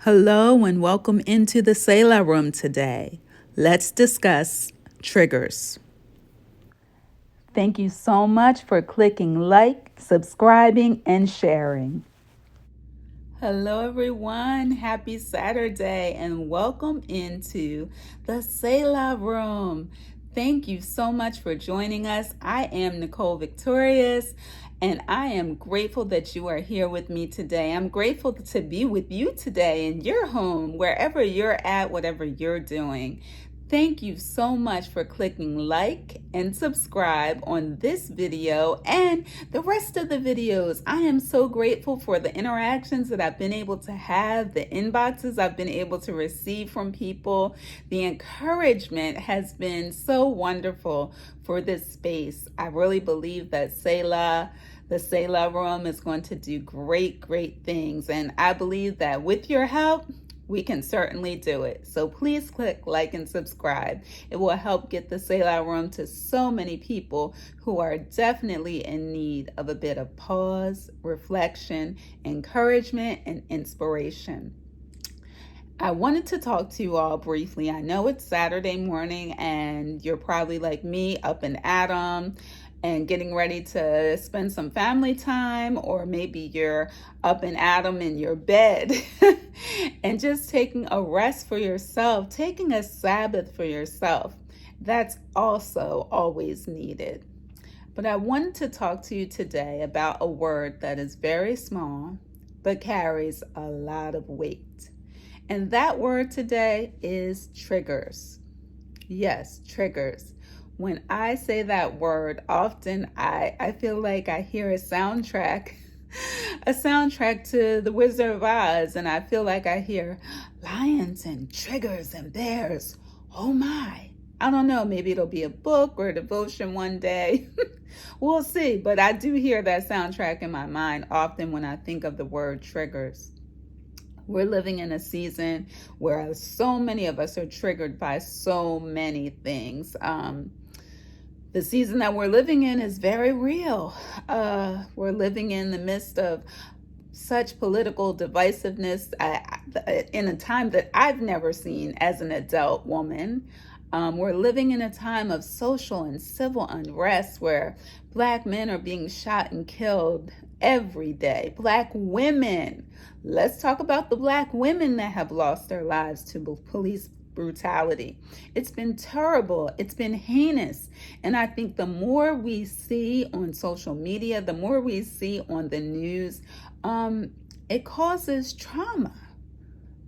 Hello and welcome into the Selah room today. Let's discuss triggers. Thank you so much for clicking like, subscribing, and sharing. Hello, everyone. Happy Saturday and welcome into the Selah room. Thank you so much for joining us. I am Nicole Victorious. And I am grateful that you are here with me today. I'm grateful to be with you today in your home, wherever you're at, whatever you're doing. Thank you so much for clicking like and subscribe on this video and the rest of the videos. I am so grateful for the interactions that I've been able to have, the inboxes I've been able to receive from people. The encouragement has been so wonderful for this space. I really believe that the Selah room is going to do great, great things. And I believe that with your help, we can certainly do it. So please click like and subscribe. It will help get the Selah room to so many people who are definitely in need of a bit of pause, reflection, encouragement, and inspiration. I wanted to talk to you all briefly. I know it's Saturday morning and you're probably like me, up and at 'em and getting ready to spend some family time, or maybe you're up and at 'em in your bed and just taking a rest for yourself, taking a Sabbath for yourself. That's also always needed. But I wanted to talk to you today about a word that is very small but carries a lot of weight. And that word today is triggers. Yes, triggers. When I say that word, often I feel like I hear a soundtrack, a soundtrack to The Wizard of Oz, and I feel like I hear lions and triggers and bears. Oh my. I don't know, maybe it'll be a book or a devotion one day. We'll see, but I do hear that soundtrack in my mind often when I think of the word triggers. We're living in a season where so many of us are triggered by so many things. The season that we're living in is very real. We're living in the midst of such political divisiveness in a time that I've never seen as an adult woman. We're living in a time of social and civil unrest where Black men are being shot and killed every day. Black women. Let's talk about the Black women that have lost their lives to police brutality. It's been terrible. It's been heinous. And I think the more we see on social media, the more we see on the news, it causes trauma.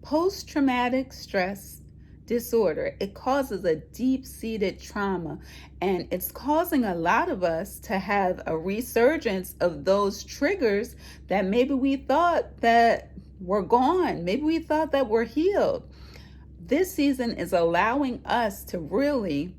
Post-traumatic stress disorder. It causes a deep-seated trauma, and it's causing a lot of us to have a resurgence of those triggers that maybe we thought that were gone. Maybe we thought that were healed. This season is allowing us to really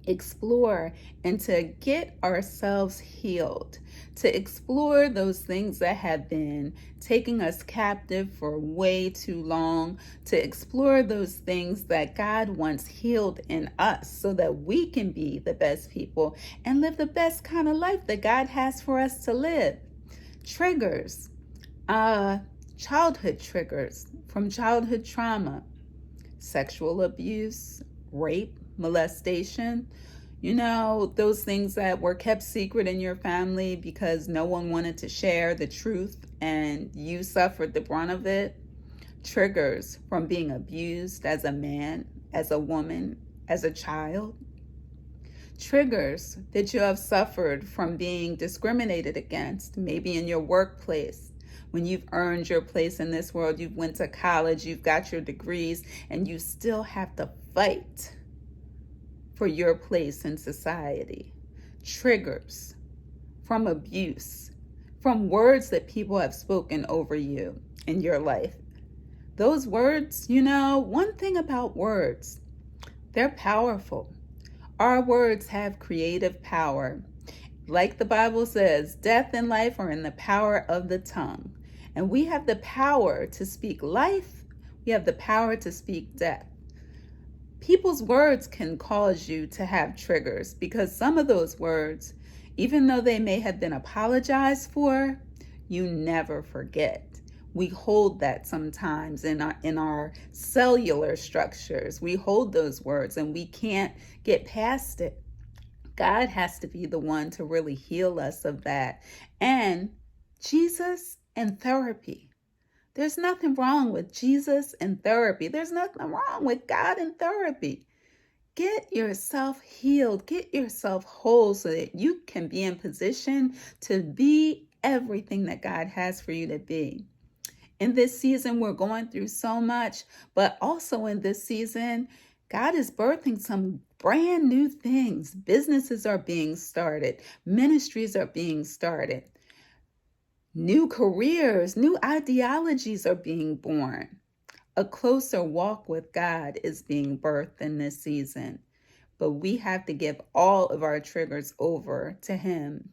explore and to get ourselves healed, to explore those things that have been taking us captive for way too long, to explore those things that God wants healed in us so that we can be the best people and live the best kind of life that God has for us to live. Triggers, childhood triggers from childhood trauma, sexual abuse, rape, molestation, those things that were kept secret in your family because no one wanted to share the truth and you suffered the brunt of it. Triggers from being abused as a man, as a woman, as a child. Triggers that you have suffered from being discriminated against, maybe in your workplace. When you've earned your place in this world, you've went to college, you've got your degrees, and you still have to fight for your place in society. Triggers from abuse, from words that people have spoken over you in your life. Those words, one thing about words, they're powerful. Our words have creative power. Like the Bible says, death and life are in the power of the tongue. And we have the power to speak life. We have the power to speak death. People's words can cause you to have triggers because some of those words, even though they may have been apologized for, you never forget. We hold that sometimes in our cellular structures. We hold those words and we can't get past it. God has to be the one to really heal us of that. And Jesus and therapy. There's nothing wrong with Jesus and therapy. There's nothing wrong with God and therapy. Get yourself healed, get yourself whole so that you can be in position to be everything that God has for you to be. In this season, we're going through so much, but also in this season, God is birthing some brand new things. Businesses are being started, ministries are being started, new careers, new ideologies are being born. A closer walk with God is being birthed in this season, but we have to give all of our triggers over to Him.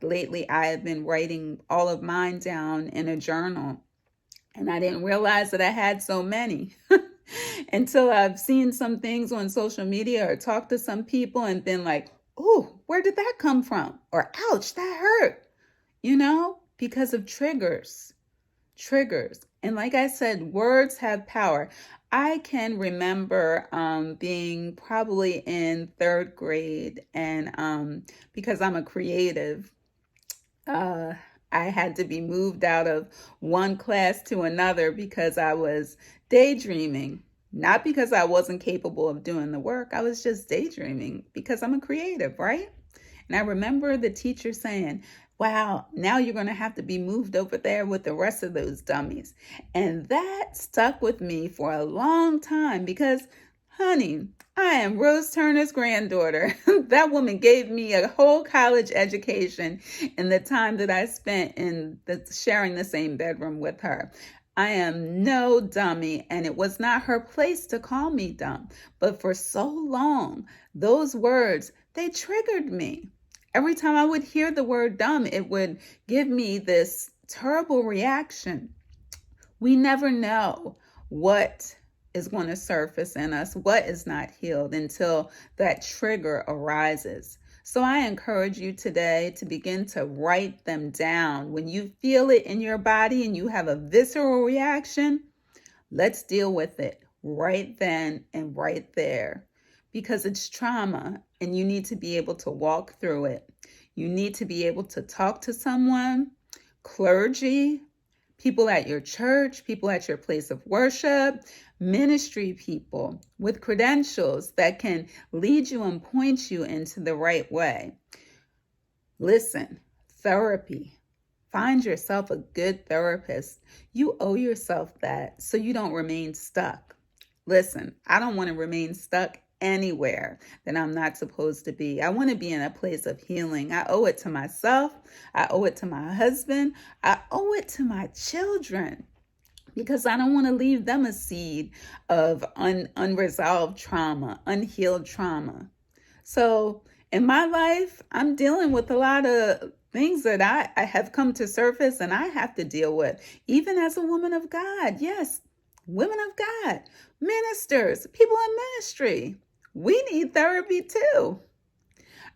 Lately, I have been writing all of mine down in a journal, and I didn't realize that I had so many until I've seen some things on social media or talked to some people and been like, oh, where did that come from? Or ouch, that hurt, because of triggers. And like I said, words have power. I can remember being probably in third grade, and because I'm a creative, I had to be moved out of one class to another because I was daydreaming. Not because I wasn't capable of doing the work. I was just daydreaming because I'm a creative, right? And I remember the teacher saying, wow, now you're going to have to be moved over there with the rest of those dummies. And that stuck with me for a long time because, honey, I am Rose Turner's granddaughter. That woman gave me a whole college education in the time that I spent sharing the same bedroom with her. I am no dummy, and it was not her place to call me dumb. But for so long, those words, they triggered me. Every time I would hear the word dumb, it would give me this terrible reaction. We never know what is going to surface in us, what is not healed until that trigger arises. So I encourage you today to begin to write them down. When you feel it in your body and you have a visceral reaction, let's deal with it right then and right there, because it's trauma and you need to be able to walk through it. You need to be able to talk to someone, clergy, people at your church, people at your place of worship, ministry people with credentials that can lead you and point you into the right way. Listen, therapy. Find yourself a good therapist. You owe yourself that so you don't remain stuck. Listen, I don't want to remain stuck anywhere that I'm not supposed to be. I want to be in a place of healing. I owe it to myself. I owe it to my husband. I owe it to my children because I don't want to leave them a seed of unresolved trauma, unhealed trauma. So in my life, I'm dealing with a lot of things that I have come to surface and I have to deal with, even as a woman of God. Yes, women of God, ministers, people in ministry. We need therapy too.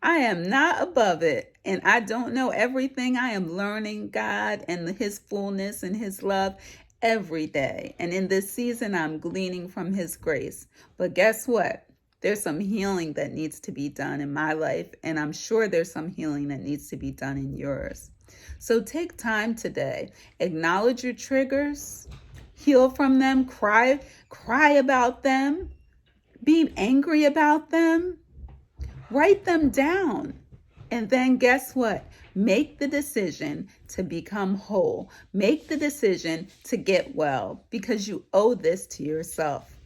I am not above it, and I don't know everything. I am learning God and His fullness and His love every day. And in this season, I'm gleaning from His grace. But guess what? There's some healing that needs to be done in my life, and I'm sure there's some healing that needs to be done in yours. So take time today. Acknowledge your triggers. Heal from them. Cry about them. Be angry about them. Write them down. And then guess what? Make the decision to become whole. Make the decision to get well because you owe this to yourself.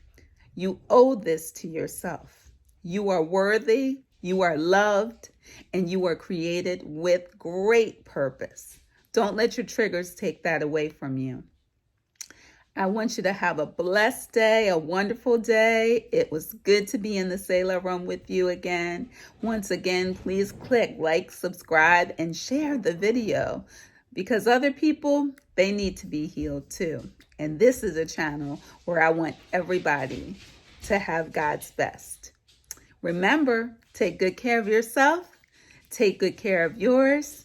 You owe this to yourself. You are worthy, you are loved, and you are created with great purpose. Don't let your triggers take that away from you. I want you to have a blessed day, a wonderful day. It was good to be in the Selah room with you again. Once again, please click like, subscribe, and share the video because other people, they need to be healed too. And this is a channel where I want everybody to have God's best. Remember, take good care of yourself, take good care of yours,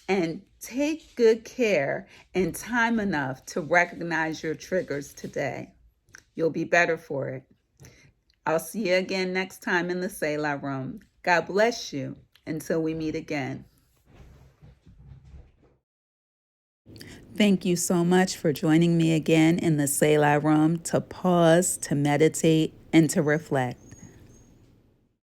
and Take good care and time enough to recognize your triggers today. You'll be better for it. I'll see you again next time in the Selah room. God bless you until we meet again. Thank you so much for joining me again in the Selah room to pause, to meditate, and to reflect.